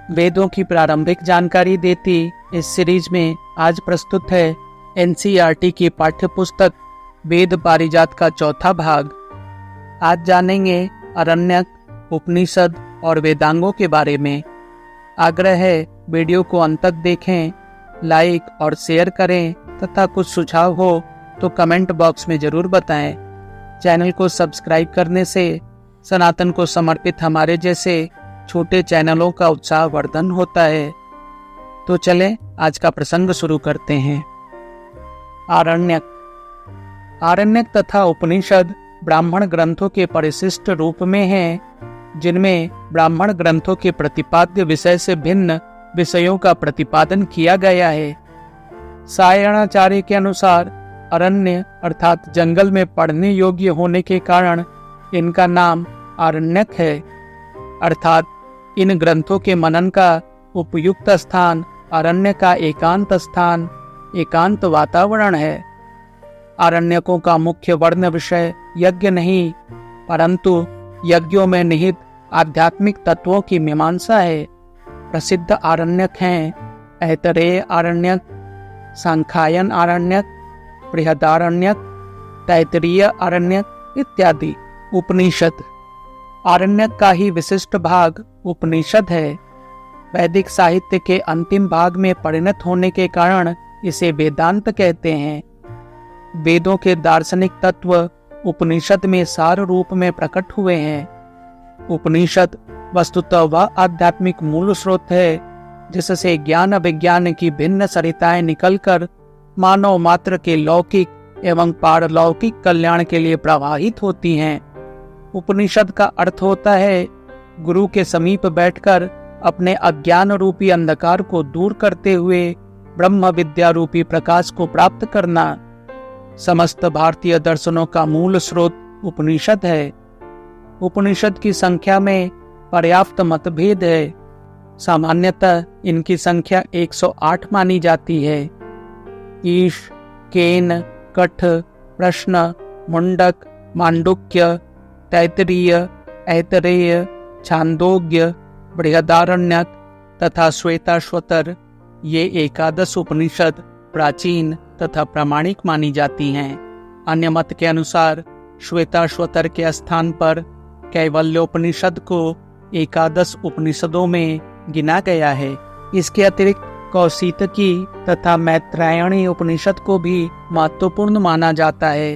वेदों की प्रारंभिक जानकारी देती इस सीरीज में आज प्रस्तुत है एनसीईआरटी की पाठ्य पुस्तक वेद पारिजात का चौथा भाग। आज जानेंगे आरण्यक, उपनिषद और वेदांगों के बारे में। आग्रह है वीडियो को अंत तक देखें, लाइक और शेयर करें तथा कुछ सुझाव हो तो कमेंट बॉक्स में जरूर बताएं। चैनल को सब्सक्राइब करने से सनातन को समर्पित हमारे जैसे छोटे चैनलों का उत्साहवर्धन होता है। तो चलें आज का प्रसंग शुरू करते हैं। आरण्यक। आरण्यक तथा उपनिषद ब्राह्मण ग्रंथों के परिशिष्ट रूप में हैं, जिनमें ब्राह्मण ग्रंथों के प्रतिपाद्य विषय से भिन्न विषयों का प्रतिपादन किया गया है। सायणाचार्य के अनुसार अरण्य अर्थात जंगल में पढ़ने योग्य होने के कारण इनका नाम आरण्यक है, अर्थात इन ग्रंथों के मनन का उपयुक्त स्थान अरण्य का एकांत स्थान, एकांत वातावरण है। आरण्यकों का मुख्य वर्ण विषय यज्ञ नहीं, परंतु यज्ञों में निहित आध्यात्मिक तत्वों की मीमांसा है। प्रसिद्ध आरण्यक हैं ऐतरेय आरण्यक, सांख्यायन आरण्यक, बृहदारण्यक, तैत्तिरीय आरण्यक इत्यादि। उपनिषद। आरण्यक का ही विशिष्ट भाग उपनिषद है। वैदिक साहित्य के अंतिम भाग में परिणत होने के कारण इसे वेदांत कहते हैं। वेदों के दार्शनिक तत्व उपनिषद में सार रूप में प्रकट हुए हैं। उपनिषद वस्तुतः वह आध्यात्मिक मूल स्रोत है जिससे ज्ञान विज्ञान की भिन्न सरिताएं निकलकर मानव मात्र के लौकिक एवं पारलौकिक कल्याण के लिए प्रवाहित होती हैं। उपनिषद का अर्थ होता है गुरु के समीप बैठकर अपने अज्ञान रूपी अंधकार को दूर करते हुए ब्रह्म विद्या रूपी प्रकाश को प्राप्त करना। समस्त भारतीय दर्शनों का मूल स्रोत उपनिषद है। उपनिषद की संख्या में पर्याप्त मतभेद है। सामान्यतः इनकी संख्या 108 मानी जाती है। ईश, केन, कठ, प्रश्न, मुंडक, मांडुक्य, तैत्तिरीय, ऐतरेय, छांदोग्य, बृहदारण्यक तथा श्वेताश्वतर ये 11 उपनिषद प्राचीन तथा प्रामाणिक मानी जाती हैं। अन्य मत के अनुसार श्वेताश्वतर के स्थान पर कैवल्योपनिषद को 11 उपनिषदों में गिना गया है। इसके अतिरिक्त कौशितकी तथा मैत्रायणी उपनिषद को भी महत्वपूर्ण माना जाता है।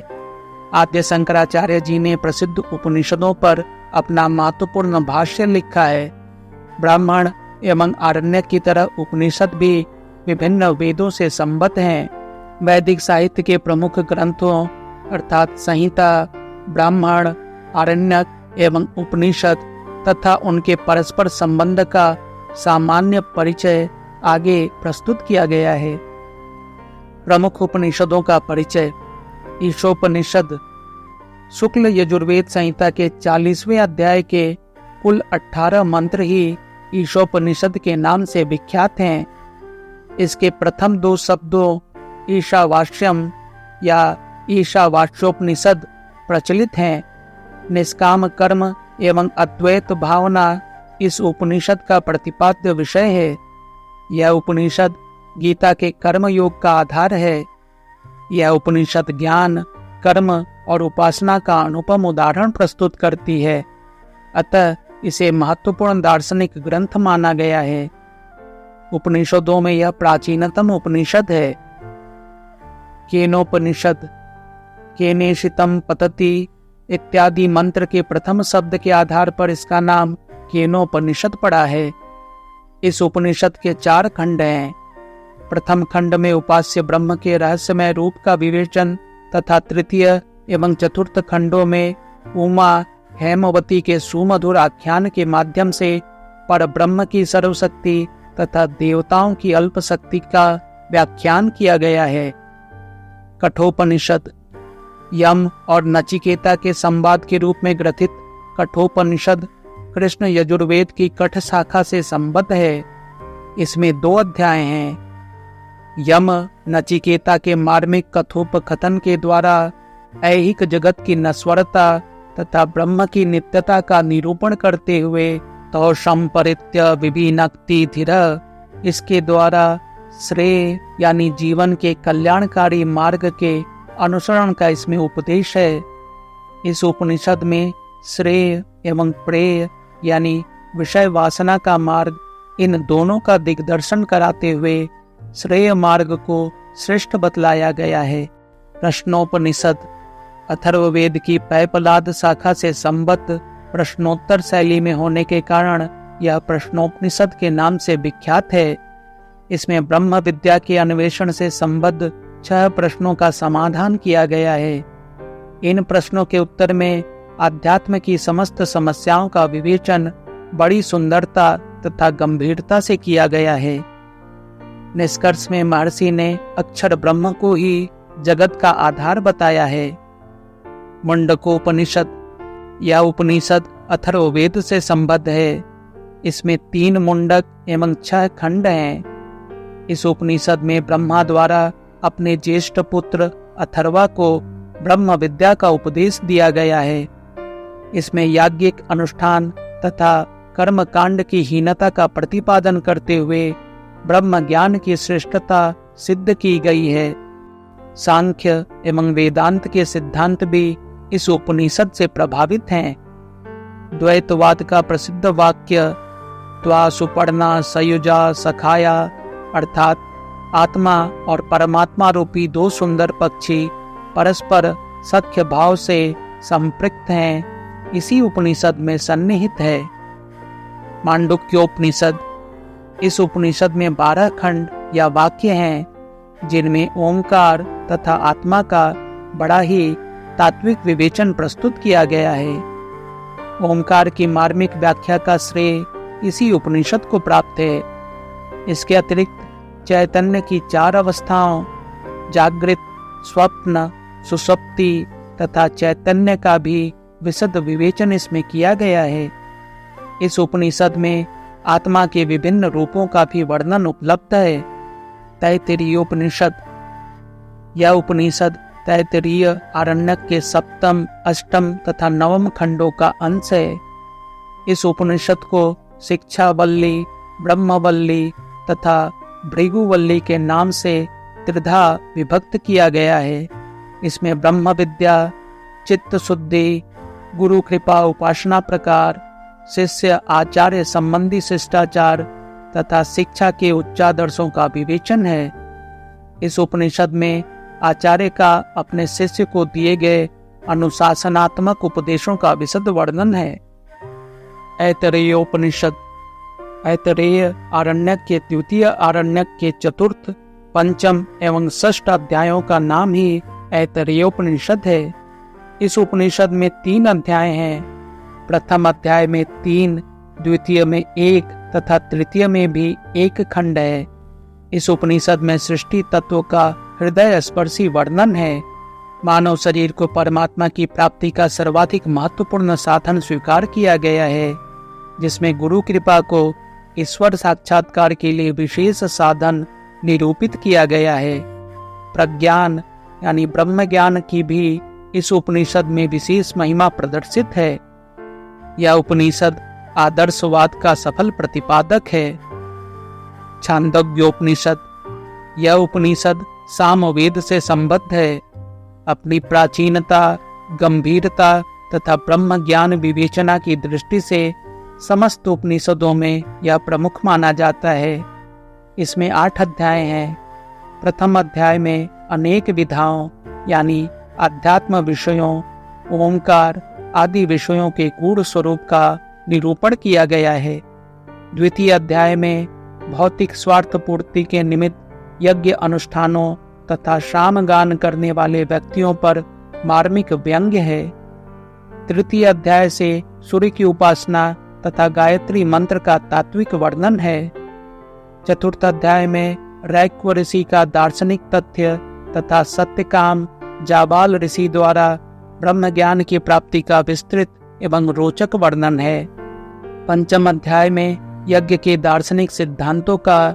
आद्य शंकराचार्य जी ने प्रसिद्ध उपनिषदों पर अपना महत्वपूर्ण भाष्य लिखा है। ब्राह्मण एवं आरण्यक की तरह उपनिषद भी विभिन्न वेदों से संबद्ध हैं। वैदिक साहित्य के प्रमुख ग्रंथों अर्थात संहिता, ब्राह्मण, आरण्यक एवं उपनिषद तथा उनके परस्पर संबंध का सामान्य परिचय आगे प्रस्तुत किया गया है। प्रमुख उपनिषदों का परिचय। ईशोपनिषद शुक्ल यजुर्वेद संहिता के 40वें अध्याय के कुल 18 मंत्र ही ईशोपनिषद के नाम से विख्यात हैं। इसके प्रथम 2 शब्दों ईशावास्यम या ईशावास्योपनिषद प्रचलित हैं। निष्काम कर्म एवं अद्वैत भावना इस उपनिषद का प्रतिपाद्य विषय है। यह उपनिषद गीता के कर्म योग का आधार है। यह उपनिषद ज्ञान, कर्म और उपासना का अनुपम उदाहरण प्रस्तुत करती है। अतः इसे महत्वपूर्ण दार्शनिक ग्रंथ माना गया है। उपनिषदों में यह प्राचीनतम उपनिषद है। केनोपनिषद केनेशितम पतति इत्यादि मंत्र के प्रथम शब्द के आधार पर इसका नाम केनोपनिषद पड़ा है। इस उपनिषद के 4 खंड हैं। प्रथम खंड में उपास्य ब्रह्म के रहस्यमय रूप का विवेचन तथा तृतीय एवं चतुर्थ खंडों में उमा हेमवती के सुमधुर आख्यान के माध्यम से पर ब्रह्म की सर्वशक्ति तथा देवताओं की अल्प शक्ति का व्याख्यान किया गया है। कठोपनिषद यम और नचिकेता के संवाद के रूप में ग्रथित कठोपनिषद कृष्ण यजुर्वेद की कठ शाखा से संबद्ध है। इसमें 2 अध्याय हैं। यम नचिकेता के मार्मिक कथोपकथन के द्वारा ऐहिक जगत की नश्वरता तथा ब्रह्म की नित्यता का निरूपण करते हुए तो संपरित्य विभिनक्ति धीर, इसके द्वारा श्रेय यानी जीवन के कल्याणकारी मार्ग के अनुसरण का इसमें उपदेश है। इस उपनिषद में श्रेय एवं प्रेय यानी विषय वासना का मार्ग, इन दोनों का दिग्दर्शन कराते हुए श्रेय मार्ग को श्रेष्ठ बतलाया गया है। प्रश्नोपनिषद अथर्ववेद की पैपलाद शाखा से संबद्ध प्रश्नोत्तर शैली में होने के कारण यह प्रश्नोपनिषद के नाम से विख्यात है। इसमें ब्रह्म विद्या के अन्वेषण से संबद्ध 6 प्रश्नों का समाधान किया गया है। इन प्रश्नों के उत्तर में आध्यात्म की समस्त समस्याओं का विवेचन बड़ी सुंदरता तथा गंभीरता से किया गया है। निष्कर्ष में महर्षि ने अक्षर ब्रह्म को ही जगत का आधार बताया है। मुंडकोपनिषद यह उपनिषद अथर्ववेद से संबद्ध है। इसमें 3 मुंडक एवं 6 खंड हैं। इस उपनिषद में ब्रह्मा द्वारा अपने ज्येष्ठ पुत्र अथर्वा को ब्रह्म विद्या का उपदेश दिया गया है। इसमें याज्ञिक अनुष्ठान तथा कर्म कांड की हीनता का प्रतिपादन करते हुए ब्रह्म ज्ञान की श्रेष्ठता सिद्ध की गई है। सांख्य एवं वेदांत के सिद्धांत भी इस उपनिषद से प्रभावित हैं। द्वैतवाद का प्रसिद्ध वाक्य त्वा सुपर्णा सयुजा सखाया, अर्थात आत्मा और परमात्मा रूपी 2 सुंदर पक्षी परस्पर सख्य भाव से संपृक्त हैं, इसी उपनिषद में सन्निहित है। मांडुक्योपनिषद इस उपनिषद में 12 खंड या वाक्य हैं, जिनमें ओंकार तथा आत्मा का बड़ा ही तात्विक विवेचन प्रस्तुत किया गया है। ओंकार की मार्मिक व्याख्या का श्रेय इसी उपनिषद को प्राप्त है। इसके अतिरिक्त चैतन्य की 4 अवस्थाओं जागृत, स्वप्न, सुषुप्ति तथा चैतन्य का भी विशद विवेचन इसमें किया गया है। इस उपनिषद में आत्मा के विभिन्न रूपों का भी वर्णन उपलब्ध है। तैत्तिरीयोपनिषद यह उपनिषद तैत्तिरीय आरण्यक के 7म, 8म तथा 9म खंडों का अंश है। इस उपनिषद को शिक्षावल्ली, ब्रह्मवल्ली तथा भृगुवल्ली के नाम से त्रिधा विभक्त किया गया है। इसमें ब्रह्म विद्या, चित्त शुद्धि, गुरु कृपा उपासना प्रकार, शिष्य आचार्य संबंधी शिष्टाचार तथा शिक्षा के उच्चादर्शों का विवेचन है। इस उपनिषद में आचार्य का अपने शिष्य को दिए गए अनुशासनात्मक उपदेशों का विशद वर्णन है। ऐतरेयोपनिषद ऐतरेय आरण्यक के द्वितीय आरण्यक के 4th, 5म एवं 6ठ अध्यायों का नाम ही ऐतरेयोपनिषद है। इस उपनिषद में 3 अध्याय हैं। प्रथम अध्याय में 3, द्वितीय में 1 तथा तृतीय में भी 1 खंड है। इस उपनिषद में सृष्टि तत्व का हृदय स्पर्शी वर्णन है। मानव शरीर को परमात्मा की प्राप्ति का सर्वाधिक महत्वपूर्ण साधन स्वीकार किया गया है, जिसमें गुरु कृपा को ईश्वर साक्षात्कार के लिए विशेष साधन निरूपित किया गया है। प्रज्ञान यानी ब्रह्म ज्ञान की भी इस उपनिषद में विशेष महिमा प्रदर्शित है। यह उपनिषद आदर्शवाद का सफल प्रतिपादक है। छांदोग्योपनिषद यह उपनिषद सामवेद से संबद्ध है। अपनी प्राचीनता, गंभीरता तथा ब्रह्म ज्ञान विवेचना की दृष्टि से समस्त उपनिषदों में यह प्रमुख माना जाता है। इसमें 8 अध्याय हैं। प्रथम अध्याय में अनेक विधाओं यानी अध्यात्म विषयों, ओंकार आदि विषयों के गूढ़ स्वरूप का निरूपण किया गया है। द्वितीय अध्याय में भौतिक स्वार्थ पूर्ति के निमित्त यज्ञ अनुष्ठानों तथा शामगान करने वाले व्यक्तियों पर मार्मिक व्यंग्य है। तृतीय अध्याय से सूर्य की उपासना तथा गायत्री मंत्र का तात्विक वर्णन है। चतुर्थ अध्याय में रैक्व ऋषि का दार्शनिक तथ्य तथा सत्यकाम जाबाल ऋषि द्वारा ब्रह्म ज्ञान की प्राप्ति का विस्तृत एवं रोचक वर्णन है। पंचम अध्याय में यज्ञ के दार्शनिक सिद्धांतों का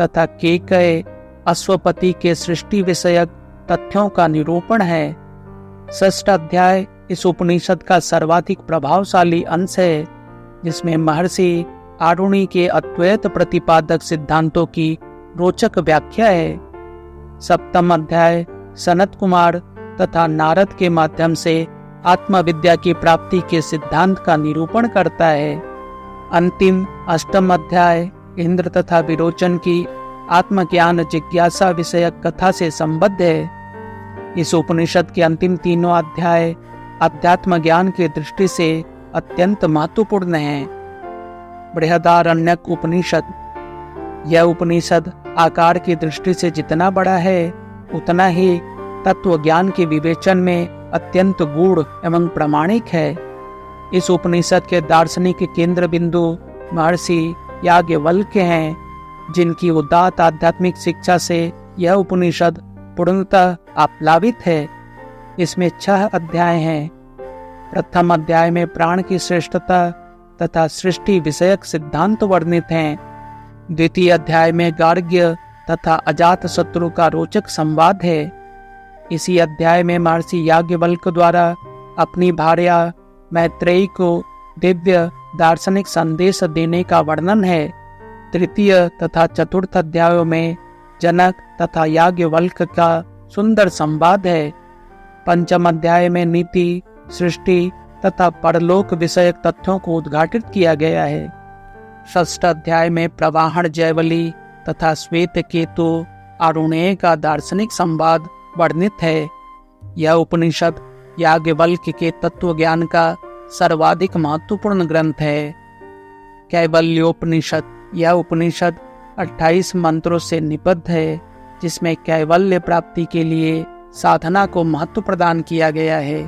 तथा केकय अश्वपति के सृष्टि विषयक तथ्यों का निरूपण है। षष्ठ अध्याय इस उपनिषद का सर्वाधिक प्रभावशाली अंश है। जिसमें महर्षि आरुणि के अद्वैत प्रतिपादक सिद्धांतों की रोचक व्याख्या है। सप्तम अध्याय सनत कुमार तथा नारद के माध्यम से आत्मविद्या की प्राप्ति के सिद्धांत का निरूपण करता है। अंतिम अष्टम अध्याय इंद्र तथा विरोचन की आत्मज्ञान जिज्ञासा विषयक कथा से संबद्ध है। इस उपनिषद के अंतिम तीनों अध्याय अध्यात्म ज्ञान की दृष्टि से अत्यंत महत्वपूर्ण हैं। बृहदारण्यक उपनिषद। यह उपनिषद आकार की दृष्टि से जितना बड़ा है उतना ही तत्व ज्ञान के विवेचन में अत्यंत गूढ़ एवं प्रामाणिक है। इस उपनिषद के दार्शनिक केंद्र बिंदु महर्षि याज्ञवल्क्य हैं, जिनकी उदात्त आध्यात्मिक शिक्षा से यह उपनिषद पूर्णतः आप्लावित है। इसमें 6 अध्याय हैं। प्रथम अध्याय में प्राण की श्रेष्ठता तथा सृष्टि विषयक सिद्धांत वर्णित हैं। द्वितीय अध्याय में गार्ग्य तथा अजात शत्रु का रोचक संवाद है। इसी अध्याय में महर्षि याज्ञवल्क्य द्वारा अपनी भार्या मैत्रेयी को दिव्य दार्शनिक संदेश देने का वर्णन है। तृतीय तथा चतुर्थ अध्यायों में जनक तथा याज्ञवल्क्य का सुंदर संवाद है। पंचम अध्याय में नीति, सृष्टि तथा परलोक विषयक तथ्यों को उद्घाटित किया गया है। षष्ठ अध्याय में प्रवाहण जयवली तथा श्वेत केतु आरुणेय का दार्शनिक संवाद वर्णित है। यह उपनिषद याज्ञवल्क्य के तत्व ज्ञान का सर्वाधिक महत्वपूर्ण ग्रंथ है। कैवल्योपनिषद। यह उपनिषद 28 मंत्रों से निबद्ध है, जिसमें कैवल्य प्राप्ति के लिए साधना को महत्व प्रदान किया गया है।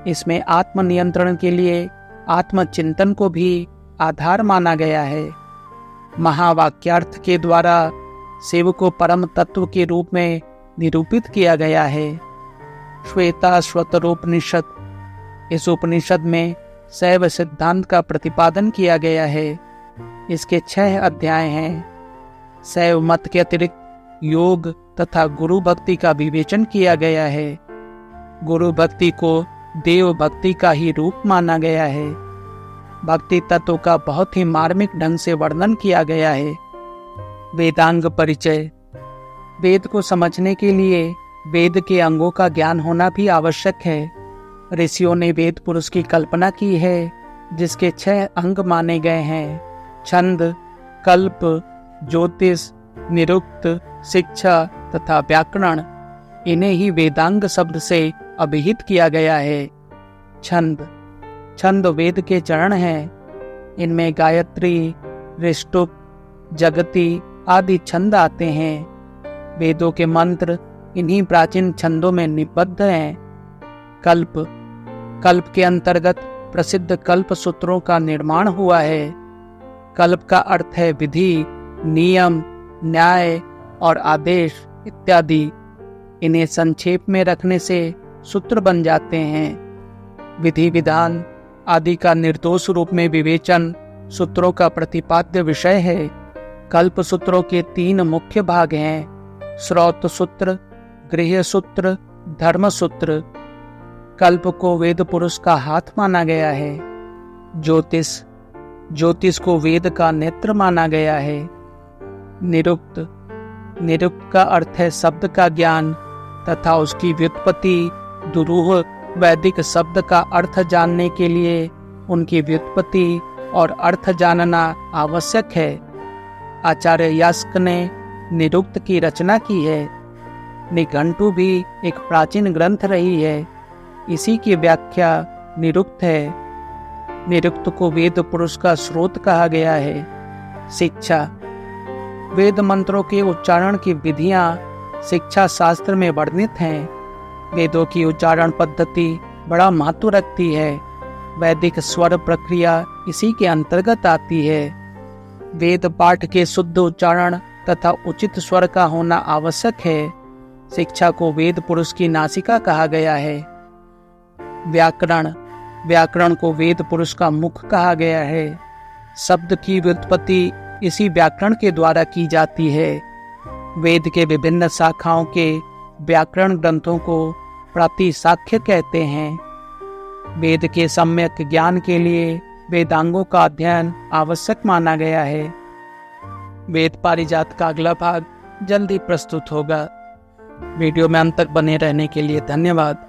इसमें आत्मनियंत्रण के लिए आत्मचिंतन को भी आधार माना गया है। महावाक्यार्थ के द्वारा शिव को परम तत्व के रूप में निरूपित किया गया है। श्वेताश्वतरोपनिषद। इस उपनिषद में शैव सिद्धांत का प्रतिपादन किया गया है। इसके 6 अध्याय हैं। शैव मत के अतिरिक्त योग तथा गुरु भक्ति का विवेचन किया गया है। गुरु भक्ति को देव भक्ति का ही रूप माना गया है। भक्ति तत्व का बहुत ही मार्मिक ढंग से वर्णन किया गया है। वेदांग परिचय। वेद को समझने के लिए वेद के अंगों का ज्ञान होना भी आवश्यक है। ऋषियों ने वेद पुरुष की कल्पना की है, जिसके 6 अंग माने गए हैं: छंद, कल्प, ज्योतिष, निरुक्त, शिक्षा तथा व्याकरण। इन्हें ही वेदांग शब्द से अभिहित किया गया है। छंद। छंद वेद के चरण हैं। इनमें गायत्री, ऋष्टुप, जगति आदि छंद आते हैं। वेदों के मंत्र इन्हीं प्राचीन छंदों में निबद्ध हैं। कल्प। कल्प के अंतर्गत प्रसिद्ध कल्प सूत्रों का निर्माण हुआ है। कल्प का अर्थ है विधि, नियम, न्याय और आदेश इत्यादि। इन्हें संक्षेप में रखने से सूत्र बन जाते हैं। विधि विधान आदि का निर्दोष रूप में विवेचन सूत्रों का प्रतिपाद्य विषय है। कल्प सूत्रों के 3 मुख्य भाग हैं: श्रौत सूत्र, गृह्य सूत्र, धर्म सूत्र। कल्प को वेद पुरुष का हाथ माना गया है। ज्योतिष। ज्योतिष को वेद का नेत्र माना गया है। निरुक्त। निरुक्त का अर्थ है शब्द का ज्ञान तथा उसकी व्युत्पत्ति। दुरूह वैदिक शब्द का अर्थ जानने के लिए उनकी व्युत्पत्ति और अर्थ जानना आवश्यक है। आचार्य यास्क ने निरुक्त की रचना की है। निघंटु भी एक प्राचीन ग्रंथ रही है। इसी की व्याख्या निरुक्त है। निरुक्त को वेद पुरुष का स्रोत कहा गया है। शिक्षा। वेद मंत्रों के उच्चारण की विधियां शिक्षा शास्त्र में वर्णित हैं। वेदों की उच्चारण पद्धति बड़ा महत्व रखती है। वैदिक स्वर प्रक्रिया इसी के अंतर्गत आती है। वेद पाठ के शुद्ध उच्चारण तथा उचित स्वर का होना आवश्यक है। शिक्षा को वेद पुरुष की नासिका कहा गया है। व्याकरण। व्याकरण को वेद पुरुष का मुख कहा गया है। शब्द की व्युत्पत्ति इसी व्याकरण के द्वारा की जाती है। वेद के विभिन्न शाखाओं के व्याकरण ग्रंथों को प्रातिशाख्य कहते हैं। वेद के सम्यक ज्ञान के लिए वेदांगों का अध्ययन आवश्यक माना गया है। वेद पारिजात का अगला भाग जल्द ही प्रस्तुत होगा। वीडियो में अंत तक बने रहने के लिए धन्यवाद।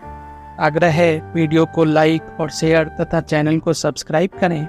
आग्रह है वीडियो को लाइक और शेयर तथा चैनल को सब्सक्राइब करें।